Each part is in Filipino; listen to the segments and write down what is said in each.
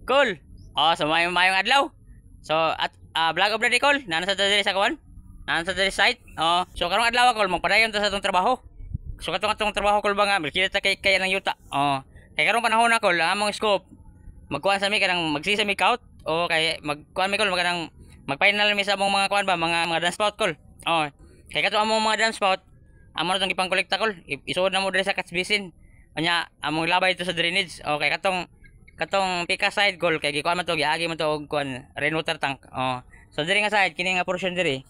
Cool. Oh, so mayong adlaw. So at vlog of the day Cool. Nana sa diri sa kawan. Nana sa diri site. Oh, so karong adlaw Cool magpadayon ta sa atong trabaho. So katong trabaho Cool ba nga kita kay ng yuta. Oh, kay karong panahon na Cool, among scope. Magkuan sa mi kanang magsisa mi count o kay magkuan mi Cool maganang mag-final mi sa among mga kuan ba mga dance spot Cool. Oh, kay kato among mga dance spot amo na tong ipang kolekta Cool. Isuod na mo diri sa catch basin. Anya among labay ito sa drainage. Okay, katong pika side Cool kay gikuan man to giagi man to og kuan rainwater tank. Oh. So diri nga side kini nga portion diri.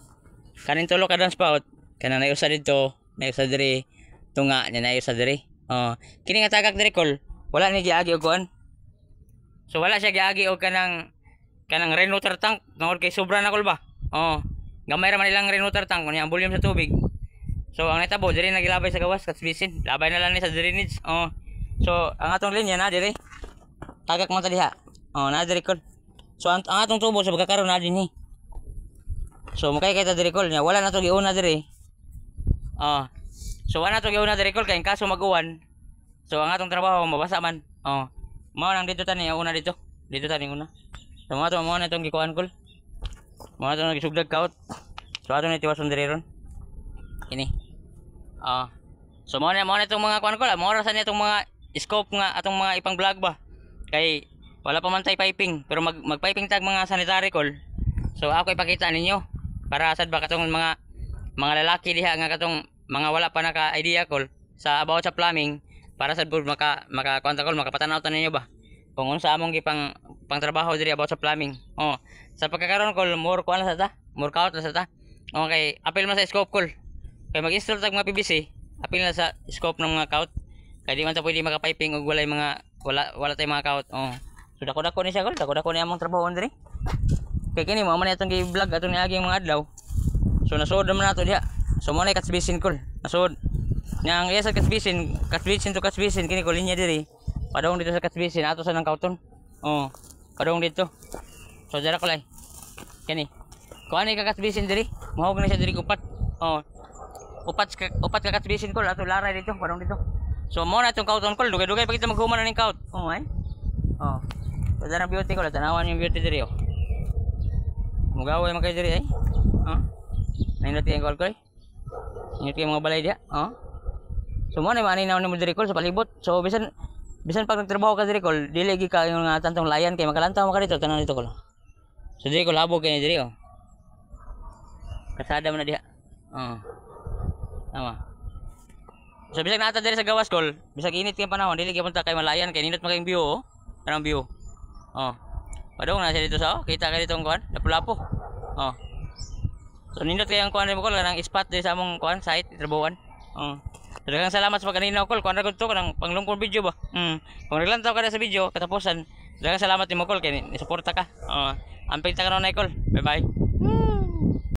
Kanin tulo ka dance spot. Kana na usa dito, na usa diri tunga nya na usa diri. Oh. Kini nga tagak diri Cool. Wala ni giagi og kuan. So wala siya giagi og kanang rainwater tank ngod kay sobra na Cool ba. Oh. Gamay ra man ilang rainwater tank kunya ang volume sa tubig. So ang natabo diri nagilabay sa gawas catch basin. Labay na lang ni sa drainage. Oh. So ang atong linya na diri. Tagak mo ta diha. Oh, na diri Cool. So ang atong tubo sa pagkakaroon na dinhi. So mukay kay ta diri Cool nya wala na to giuna diri. Oh. So wala na to giuna diri Cool kay kaso mag-uwan. So ang atong trabaho mabasa man. Oh. Mao nang dito tani una dito. Dito tani una. So mo na itong gikuan Cool. Mo na itong gisugdag kaut. So ato na tiwason diri ron. Ini. So mo na itong mga kuan Cool. Mo ra sa nitong mga scope nga atong mga ipang vlog ba. Kay wala pa man tay piping pero mag-piping tag mga sanitary Cool. So ako ipakita ninyo para sad ba katong mga lalaki diha nga katong mga wala pa naka idea Cool sa about sa plumbing para sad pud maka konta Cool makapatanaw ta ninyo ba kung unsa among gipang trabaho diri about sa plumbing. Oh, sa pagkakaroon Cool more kuan sa ta, more count na sa ta. Okay, apil man sa scope Cool. Kay mag-install tag mga PVC, apil na sa scope ng mga count. Kay di man ta pwede maka-piping og walay mga wala tay mga kaut. Oh. So dako-dako ni siya Cool, dako-dako ni among trabaho diri. Kay kini mo man itong gi-vlog atong niagi mga adlaw. So nasuod naman nato diha. So mo na catch basin Cool. Nasuod. Yang iya sa catch basin to catch basin kini Cool linya diri. Padong dito sa catch basin ato sa nang kauton. Oh. Padong dito. So dira Cool ay. Kini. Kuan ni ka catch basin diri. Mahog na siya diri upat. Oh. Upat ka catch basin Cool ato laray dito, padong dito. So mo na itong kauton Cool, dugay-dugay pa kita maghuman na ning kaut. Oh, ay. Oh. So darang beauty Cool, tanawan yung beauty diri oh. Mugaway man kay diri ay. Oh. Nindot kay Cool Cool. Nindot kay mga balay dia. Oh. So mo na maninaw nimo diri Cool sa palibot. So bisan pag nagtrabaho ka diri Cool, dili gi ka yung nga tantong layan kay makalantaw mo ka dito tanan dito Cool. So diri Cool labog kay diri oh. Kasada man na diha. Oh. Tama. So bisag nata diri sa gawas Cool, bisag init kay panahon, dili gyud ta kay malayan kay nindot maging view oh. Kanang view. Oh. Padong na siya dito sa oh, kita kay ditong kuan, lapu-lapo. Oh. So nindot kay ang kuan mo Cool kanang spot diri sa among kuan site trabawan. Oh. So daghang salamat sa pagkaninaw Cool, kuan ra gud to kanang panglungkon video ba. Kung naglantaw ka na sa video katapusan, daghang salamat nimo Cool kay ni suporta ka. Oh. Amping ta karon na Cool. Bye bye.